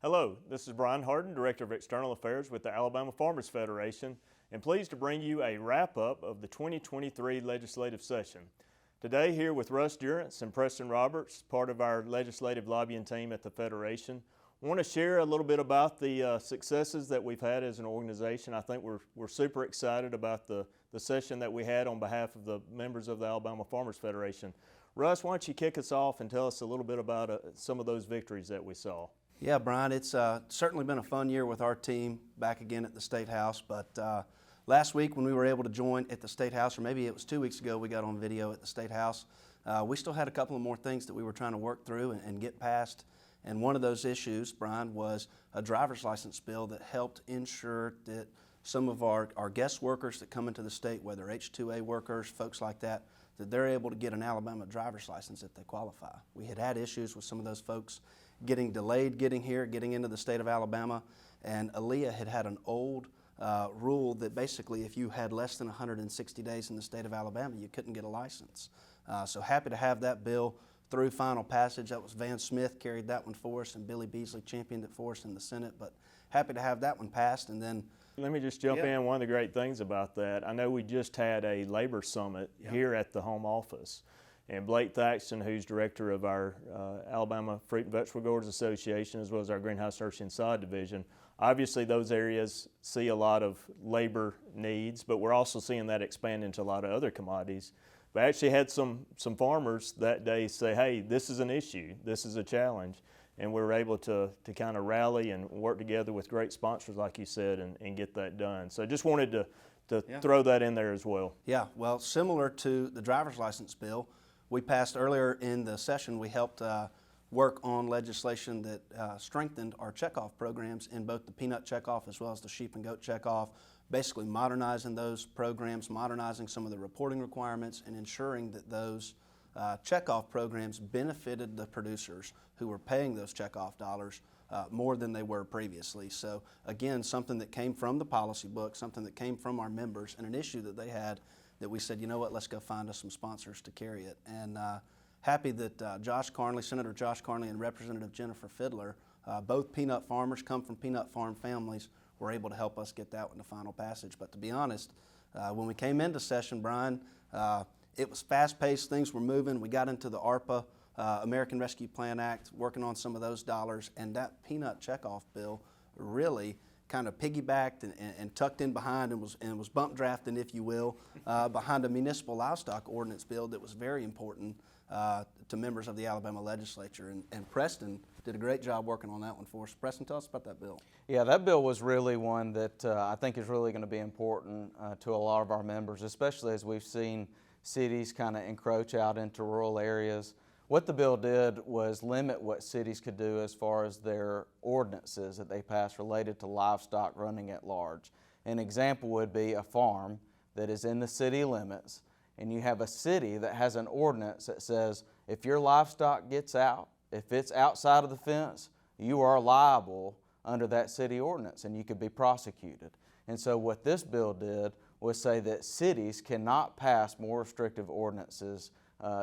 Hello, this is Brian Hardin, Director of External Affairs with the Alabama Farmers Federation, and pleased to bring you a wrap-up of the 2023 legislative session. Today, here with Russ, Durrance, and Preston Roberts, part of our legislative lobbying team at the Federation, I want to share a little bit about the successes that we've had as an organization. I think we're super excited about the session that we had on behalf of the members of the Alabama Farmers Federation. Russ, why don't you kick us off and tell us a little bit about some of those victories that we saw? Yeah, Brian, it's certainly been a fun year with our team back again at the State House. But last week when we were able to join at the State House, or maybe it was 2 weeks ago we got on video at the State House, we still had a couple of more things that we were trying to work through and get past. And one of those issues, Brian, was a driver's license bill that helped ensure that some of our guest workers that come into the state, whether H-2A workers, folks like that, that they're able to get an Alabama driver's license if they qualify. We had issues with some of those folks getting delayed getting here, getting into the state of Alabama, and Aaliyah had an old rule that basically if you had less than 160 days in the state of Alabama, you couldn't get a license. So happy to have that bill through final passage. That was Van Smith carried that one for us, and Billy Beasley championed it for us in the Senate, but happy to have that one passed. And then let me just jump in. One of the great things about that, I know we just had a labor summit here at the home office. And Blake Thaxton, who's director of our Alabama Fruit and Vegetable Growers Association, as well as our Greenhouse Nursery and Sod Division, obviously those areas see a lot of labor needs, but we're also seeing that expand into a lot of other commodities. We actually had some farmers that day say, hey, this is an issue, this is a challenge, and we were able to kind of rally and work together with great sponsors, like you said, and get that done. So I just wanted to throw that in there as well. Yeah, well, similar to the driver's license bill, we passed earlier in the session, we helped work on legislation that strengthened our checkoff programs in both the peanut checkoff as well as the sheep and goat checkoff, basically modernizing those programs, modernizing some of the reporting requirements, and ensuring that those checkoff programs benefited the producers who were paying those checkoff dollars more than they were previously. So again, something that came from the policy book, something that came from our members, and an issue that they had that we said, you know what, let's go find us some sponsors to carry it. And happy that Josh Carnley, Senator Josh Carnley, and Representative Jennifer Fiddler, both peanut farmers, come from peanut farm families, were able to help us get that one to final passage. But to be honest, when we came into session, Brian, it was fast-paced, things were moving. We got into the ARPA, American Rescue Plan Act, working on some of those dollars, and that peanut checkoff bill really kind of piggybacked and tucked in behind and was bump drafting, if you will, behind a municipal livestock ordinance bill that was very important to members of the Alabama Legislature. And Preston did a great job working on that one for us. Preston, tell us about that bill. Yeah, that bill was really one that I think is really going to be important to a lot of our members, especially as we've seen cities kind of encroach out into rural areas. What the bill did was limit what cities could do as far as their ordinances that they passed related to livestock running at large. An example would be a farm that is in the city limits, and you have a city that has an ordinance that says if your livestock gets out, if it's outside of the fence, you are liable under that city ordinance and you could be prosecuted. And so what this bill did was say that cities cannot pass more restrictive ordinances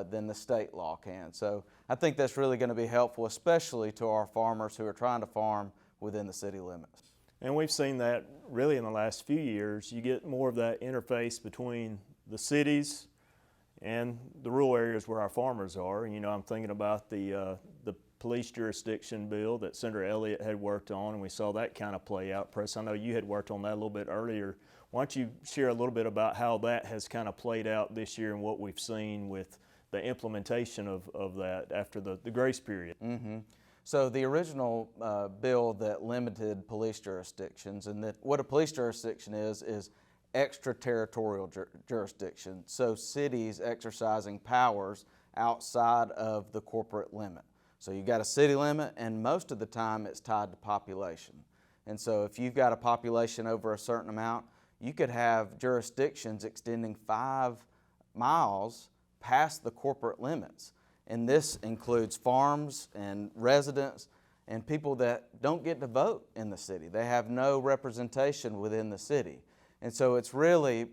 than the state law can. So I think that's really going to be helpful, especially to our farmers who are trying to farm within the city limits. And we've seen that really in the last few years. You get more of that interface between the cities and the rural areas where our farmers are. And, you know, I'm thinking about the police jurisdiction bill that Senator Elliott had worked on, and we saw that kind of play out. Press, I know you had worked on that a little bit earlier. Why don't you share a little bit about how that has kind of played out this year and what we've seen with the implementation of that after the grace period? Mm-hmm. So the original bill that limited police jurisdictions, and that what a police jurisdiction is extraterritorial jurisdiction. So cities exercising powers outside of the corporate limit. So you've got a city limit, and most of the time it's tied to population. And so if you've got a population over a certain amount, you could have jurisdictions extending 5 miles past the corporate limits. And this includes farms and residents and people that don't get to vote in the city. They have no representation within the city. And so it's really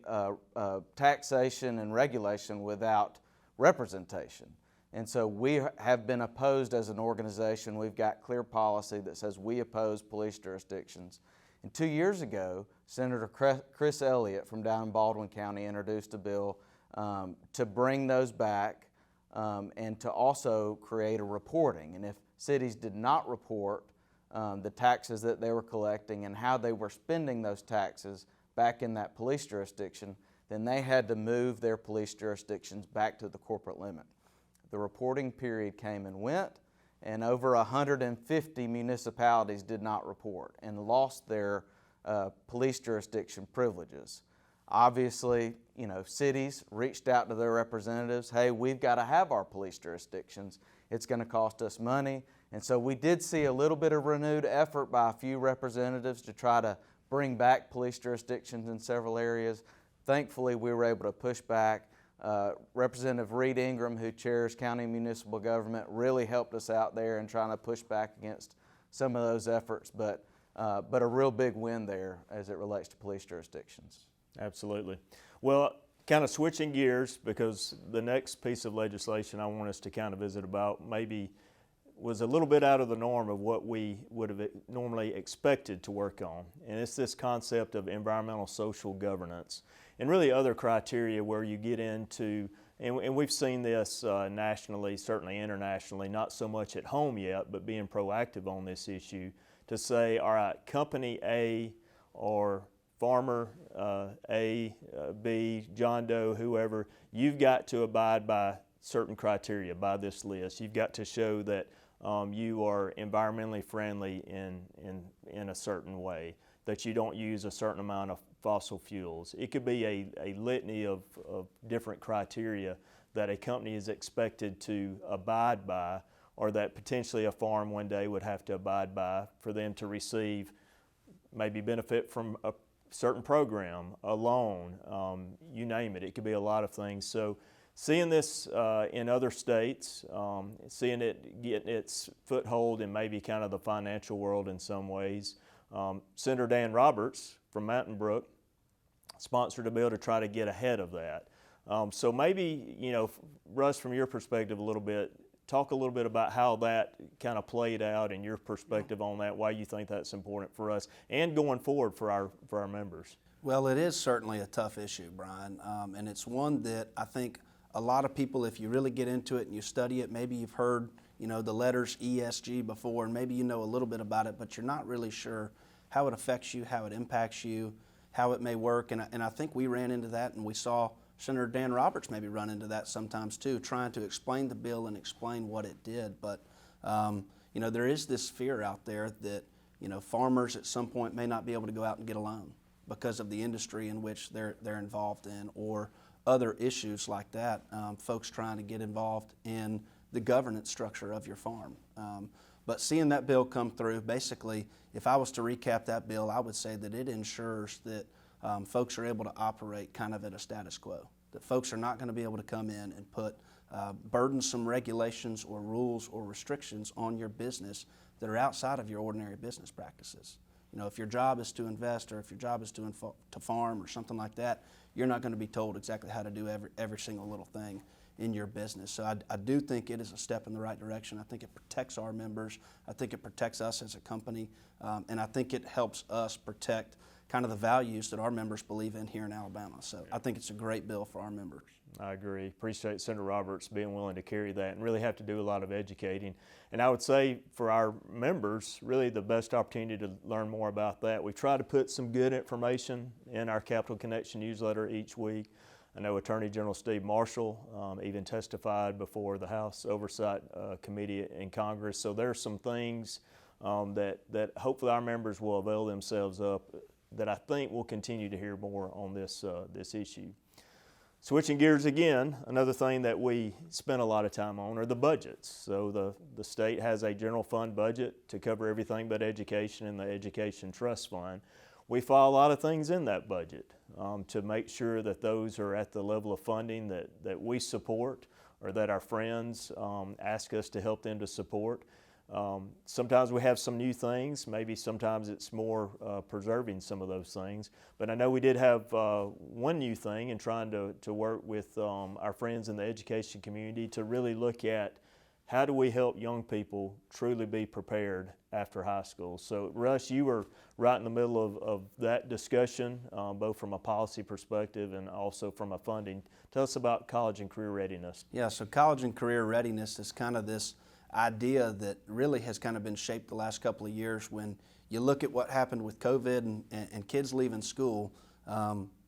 taxation and regulation without representation. And so we have been opposed as an organization. We've got clear policy that says we oppose police jurisdictions. And 2 years ago, Senator Chris Elliott from down in Baldwin County introduced a bill to bring those back and to also create a reporting. And if cities did not report the taxes that they were collecting and how they were spending those taxes back in that police jurisdiction, then they had to move their police jurisdictions back to the corporate limit. The reporting period came and went, and over 150 municipalities did not report and lost their police jurisdiction privileges. Obviously, cities reached out to their representatives, hey, we've got to have our police jurisdictions. It's going to cost us money. And so we did see a little bit of renewed effort by a few representatives to try to bring back police jurisdictions in several areas. Thankfully, we were able to push back. Representative Reed Ingram, who chairs county municipal government, really helped us out there in trying to push back against some of those efforts, but a real big win there as it relates to police jurisdictions. Absolutely. Well, kind of switching gears, because the next piece of legislation I want us to kind of visit about maybe was a little bit out of the norm of what we would have normally expected to work on. And it's this concept of environmental social governance and really other criteria where you get into, and we've seen this nationally, certainly internationally, not so much at home yet, but being proactive on this issue to say, all right, company A or farmer A, B, John Doe, whoever, you've got to abide by certain criteria, by this list. You've got to show that you are environmentally friendly in a certain way, that you don't use a certain amount of fossil fuels. It could be a litany of different criteria that a company is expected to abide by, or that potentially a farm one day would have to abide by for them to receive maybe benefit from a certain program, a loan, you name it. It could be a lot of things. So seeing this in other states, seeing it get its foothold in maybe kind of the financial world in some ways, Senator Dan Roberts from Mountain Brook sponsored a bill to try to get ahead of that. So maybe, Russ, from your perspective a little bit, talk a little bit about how that kind of played out and your perspective on that, why you think that's important for us and going forward for our members. Well, it is certainly a tough issue, Brian, and it's one that I think a lot of people, if you really get into it and you study it, maybe you've heard the letters ESG before, and maybe you know a little bit about it, but you're not really sure how it affects you, how it impacts you, how it may work, and I think we ran into that, and we saw Senator Dan Roberts maybe run into that sometimes too, trying to explain the bill and explain what it did. But there is this fear out there that farmers at some point may not be able to go out and get a loan because of the industry in which they're involved in, or other issues like that. Folks trying to get involved in the governance structure of your farm. But seeing that bill come through, basically, if I was to recap that bill, I would say that it ensures that folks are able to operate kind of at a status quo, that folks are not going to be able to come in and put burdensome regulations or rules or restrictions on your business that are outside of your ordinary business practices. If your job is to invest, or if your job is to farm or something like that, you're not going to be told exactly how to do every single little thing in your business. So I do think it is a step in the right direction. I think it protects our members. I think it protects us as a company. And I think it helps us protect kind of the values that our members believe in here in Alabama. So I think it's a great bill for our members. I agree. Appreciate Senator Roberts being willing to carry that and really have to do a lot of educating. And I would say for our members, really the best opportunity to learn more about that. We try to put some good information in our Capital Connection newsletter each week. I know Attorney General Steve Marshall even testified before the House Oversight Committee in Congress. So there are some things that hopefully our members will avail themselves up that I think we'll continue to hear more on this issue. Switching gears again, another thing that we spend a lot of time on are the budgets. So the state has a general fund budget to cover everything but education and the Education Trust Fund. We file a lot of things in that budget to make sure that those are at the level of funding that we support or that our friends ask us to help them to support. Sometimes we have some new things, maybe sometimes it's more preserving some of those things. But I know we did have one new thing in trying to work with our friends in the education community to really look at how do we help young people truly be prepared after high school. So Russ, you were right in the middle of that discussion, both from a policy perspective and also from a funding. Tell us about college and career readiness. Yeah, so college and career readiness is kind of this idea that really has kind of been shaped the last couple of years. When you look at what happened with COVID and kids leaving school,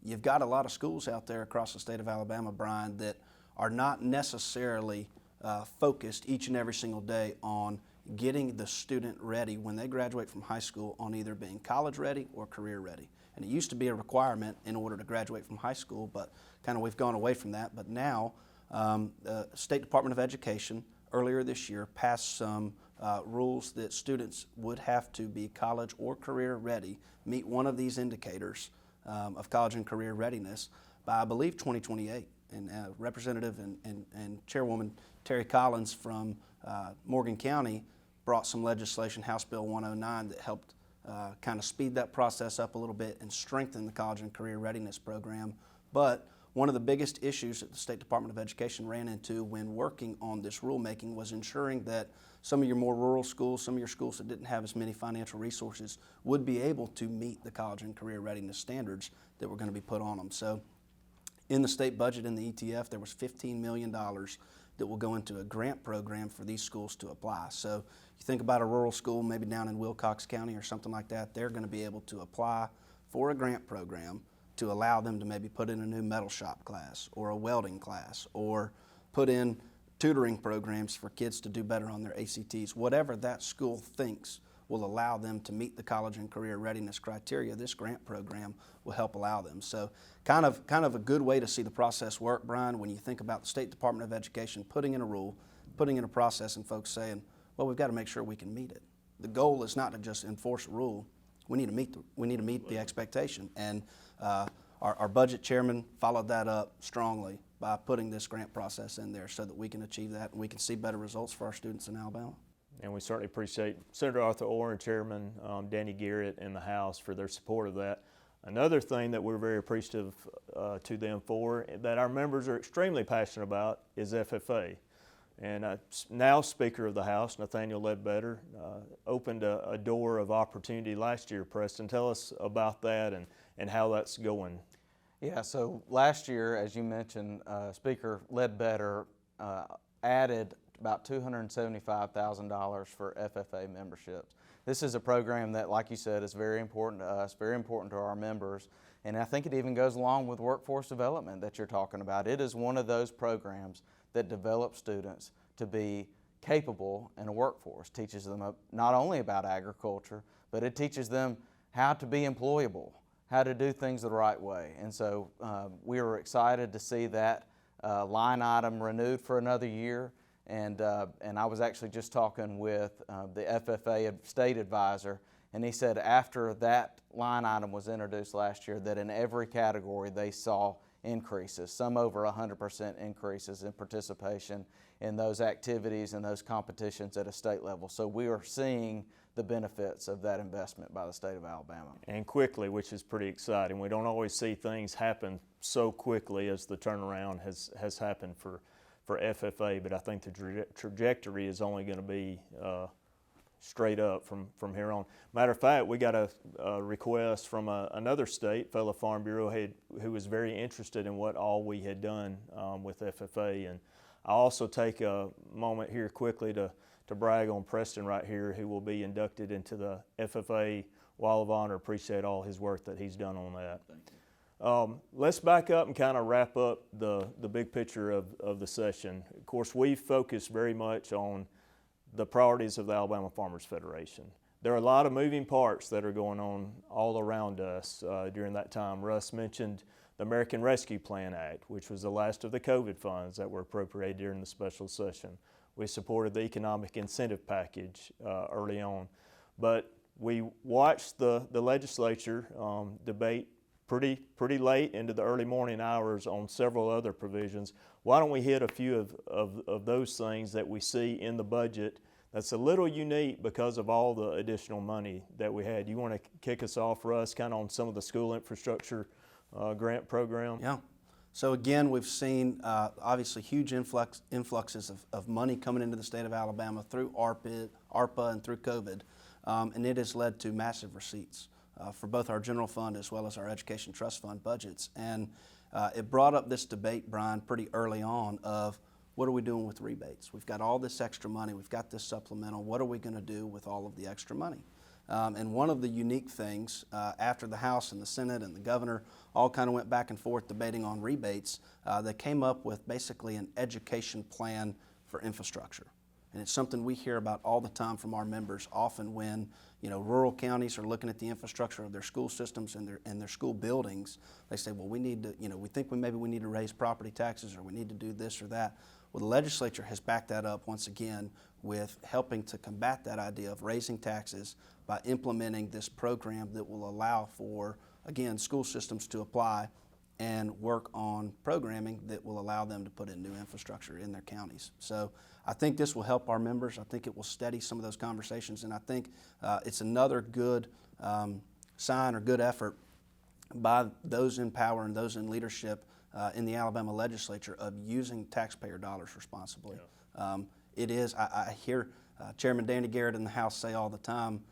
you've got a lot of schools out there across the state of Alabama, Brian, that are not necessarily focused each and every single day on getting the student ready when they graduate from high school on either being college ready or career ready. And it used to be a requirement in order to graduate from high school, but kind of we've gone away from that. But now the State Department of Education earlier this year passed some rules that students would have to be college or career ready, meet one of these indicators of college and career readiness by, I believe, 2028. And Representative and Chairwoman Terry Collins from Morgan County brought some legislation, House Bill 109, that helped kind of speed that process up a little bit and strengthen the college and career readiness program. But one of the biggest issues that the State Department of Education ran into when working on this rulemaking was ensuring that some of your more rural schools, some of your schools that didn't have as many financial resources, would be able to meet the college and career readiness standards that were going to be put on them. So in the state budget in the ETF, there was $15 million that will go into a grant program for these schools to apply. So you think about a rural school, maybe down in Wilcox County or something like that, they're going to be able to apply for a grant program to allow them to maybe put in a new metal shop class or a welding class or put in tutoring programs for kids to do better on their ACTs. Whatever that school thinks will allow them to meet the college and career readiness criteria, this grant program will help allow them. So kind of a good way to see the process work, Brian, when you think about the State Department of Education putting in a rule, putting in a process, and folks saying, well, we've got to make sure we can meet it. The goal is not to just enforce a rule. We need to meet the expectation. And our budget chairman followed that up strongly by putting this grant process in there so that we can achieve that and we can see better results for our students in Alabama. And we certainly appreciate Senator Arthur Orr and Chairman Danny Garrett in the House for their support of that. Another thing that we're very appreciative to them for, that our members are extremely passionate about, is FFA. And now Speaker of the House, Nathaniel Ledbetter, opened a door of opportunity last year. Preston, tell us about that and how that's going. Yeah, so last year, as you mentioned, Speaker Ledbetter added about $275,000 for FFA memberships. This is a program that, like you said, is very important to us, very important to our members, and I think it even goes along with workforce development that you're talking about. It is one of those programs that develops students to be capable in a workforce, teaches them not only about agriculture, but it teaches them how to be employable, how to do things the right way. And so we were excited to see that line item renewed for another year. And I was actually just talking with the FFA state advisor, and he said after that line item was introduced last year that in every category they saw increases, some over 100% increases in participation in those activities and those competitions at a state level. So we are seeing the benefits of that investment by the state of Alabama. And quickly, which is pretty exciting. We don't always see things happen so quickly as the turnaround has happened for FFA, but I think the trajectory is only going to be straight up from here on. Matter of fact, we got a request from another state, fellow Farm Bureau head, who was very interested in what all we had done with FFA. And I'll also take a moment here quickly to brag on Preston right here, who will be inducted into the FFA Wall of Honor. Appreciate all his work that he's done on that. Thank you. Let's back up and kind of wrap up the big picture of the session. Of course, we focus very much on the priorities of the Alabama Farmers Federation. There are a lot of moving parts that are going on all around us during that time. Russ mentioned the American Rescue Plan Act, which was the last of the COVID funds that were appropriated during the special session. We supported the economic incentive package early on. But we watched the legislature debate pretty late into the early morning hours on several other provisions. Why don't we hit a few of those things that we see in the budget that's a little unique because of all the additional money that we had. You want to kick us off, Russ, kind of on some of the school infrastructure grant program? Yeah. So again, we've seen obviously huge influxes of money coming into the state of Alabama through ARPA and through COVID, and it has led to massive receipts for both our general fund as well as our education trust fund budgets. And it brought up this debate, Brian, pretty early on of what are we doing with rebates? We've got all this extra money, we've got this supplemental, what are we going to do with all of the extra money? And one of the unique things, after the House and the Senate and the governor all kind of went back and forth debating on rebates, they came up with basically an education plan for infrastructure. And it's something we hear about all the time from our members, often when rural counties are looking at the infrastructure of their school systems and their school buildings. They say, well, we need to, we think maybe we need to raise property taxes, or we need to do this or that. Well, the legislature has backed that up once again with helping to combat that idea of raising taxes by implementing this program that will allow for, again, school systems to apply and work on programming that will allow them to put in new infrastructure in their counties. So I think this will help our members. I think it will steady some of those conversations, and I think it's another good sign or good effort by those in power and those in leadership in the Alabama legislature of using taxpayer dollars responsibly. Yeah. It is, I hear Chairman Danny Garrett in the House say all the time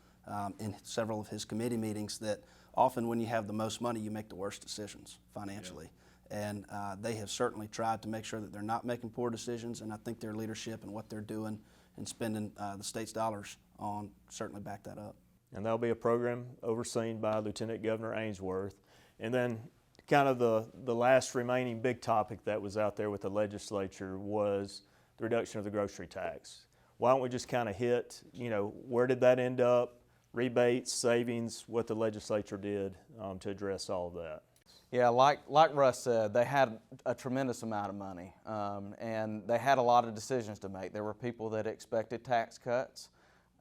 in several of his committee meetings that often when you have the most money, you make the worst decisions financially. Yeah. And they have certainly tried to make sure that they're not making poor decisions, and I think their leadership and what they're doing and spending the state's dollars on certainly back that up. And there'll be a program overseen by Lieutenant Governor Ainsworth. And then kind of the last remaining big topic that was out there with the legislature was the reduction of the grocery tax. Why don't we just kind of hit, where did that end up, rebates, savings, what the legislature did to address all of that? Yeah, like Russ said, they had a tremendous amount of money, and they had a lot of decisions to make. There were people that expected tax cuts,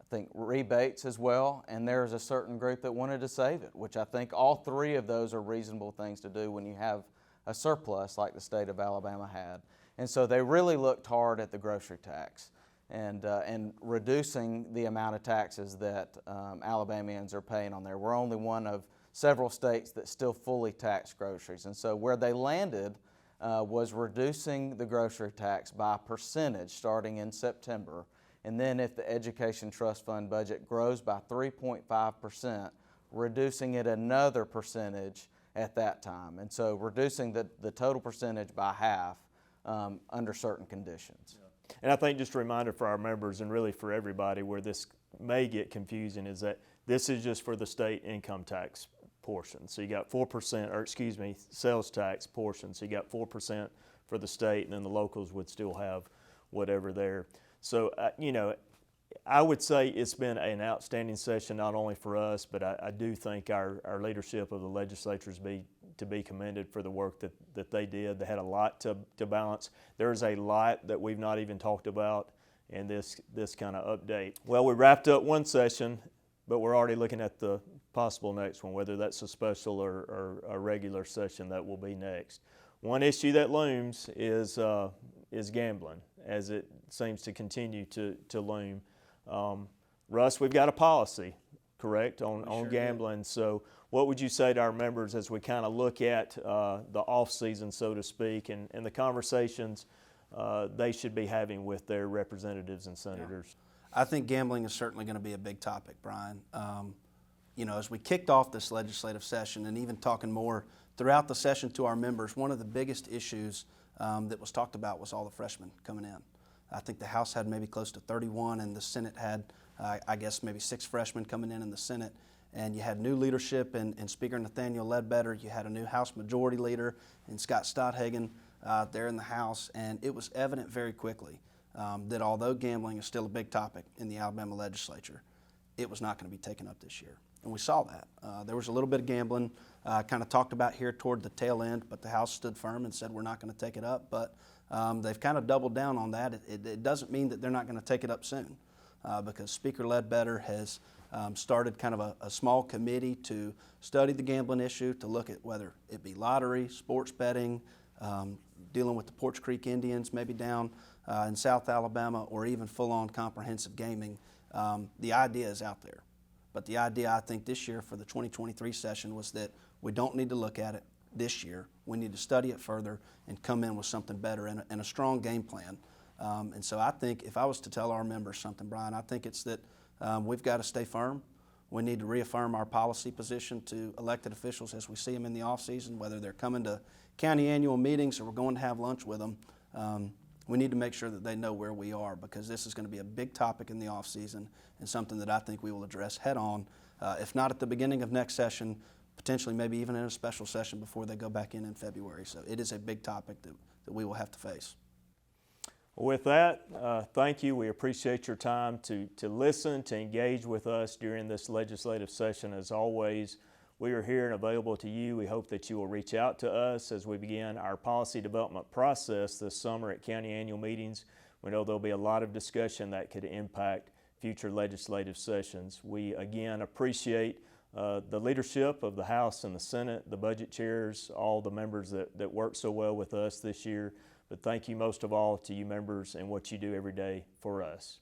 I think rebates as well, and there's a certain group that wanted to save it, which I think all three of those are reasonable things to do when you have a surplus like the state of Alabama had. And so they really looked hard at the grocery tax and reducing the amount of taxes that Alabamians are paying on there. We're only one of several states that still fully tax groceries. And so where they landed was reducing the grocery tax by a percentage starting in September. And then if the Education Trust Fund budget grows by 3.5%, reducing it another percentage at that time. And so reducing the total percentage by half under certain conditions. Yeah. And I think just a reminder for our members and really for everybody where this may get confusing is that this is just for the state income tax portion. So you got 4%, sales tax portion. So you got 4% for the state, and then the locals would still have whatever there. So, I would say it's been an outstanding session, not only for us, but I do think our leadership of the legislature is to be commended for the work that they did. They had a lot to balance. There's a lot that we've not even talked about in this kind of update. Well, we wrapped up one session, but we're already looking at the possible next one, whether that's a special or a regular session that will be next. One issue that looms is gambling, as it seems to continue to loom. Russ, we've got a policy, correct, on gambling. Do. So what would you say to our members as we kind of look at the off-season, so to speak, and the conversations they should be having with their representatives and senators? Yeah. I think gambling is certainly going to be a big topic, Brian. As we kicked off this legislative session and even talking more throughout the session to our members, one of the biggest issues that was talked about was all the freshmen coming in. I think the House had maybe close to 31, and the Senate had, I guess, maybe 6 freshmen coming in the Senate. And you had new leadership in Speaker Nathaniel Ledbetter. You had a new House Majority Leader in Scott Stothagen there in the House. And it was evident very quickly that although gambling is still a big topic in the Alabama legislature, it was not going to be taken up this year. And we saw that. There was a little bit of gambling kind of talked about here toward the tail end, but the House stood firm and said we're not going to take it up. But they've kind of doubled down on that. It doesn't mean that they're not going to take it up soon because Speaker Ledbetter has started kind of a small committee to study the gambling issue, to look at whether it be lottery, sports betting, dealing with the Porch Creek Indians, maybe down in South Alabama, or even full-on comprehensive gaming. The idea is out there. But the idea, I think, this year for the 2023 session was that we don't need to look at it this year. We need to study it further and come in with something better and a strong game plan. And so I think if I was to tell our members something, Brian, I think it's that we've got to stay firm. We need to reaffirm our policy position to elected officials as we see them in the off-season, whether they're coming to county annual meetings or we're going to have lunch with them. We need to make sure that they know where we are, because this is going to be a big topic in the off-season and something that I think we will address head-on, if not at the beginning of next session, potentially maybe even in a special session before they go back in February. So it is a big topic that we will have to face. With that, thank you. We appreciate your time to listen, to engage with us during this legislative session. As always, we are here and available to you. We hope that you will reach out to us as we begin our policy development process this summer at county annual meetings. We know there'll be a lot of discussion that could impact future legislative sessions. We again appreciate the leadership of the House and the Senate, the budget chairs, all the members that worked so well with us this year. But thank you most of all to you members and what you do every day for us.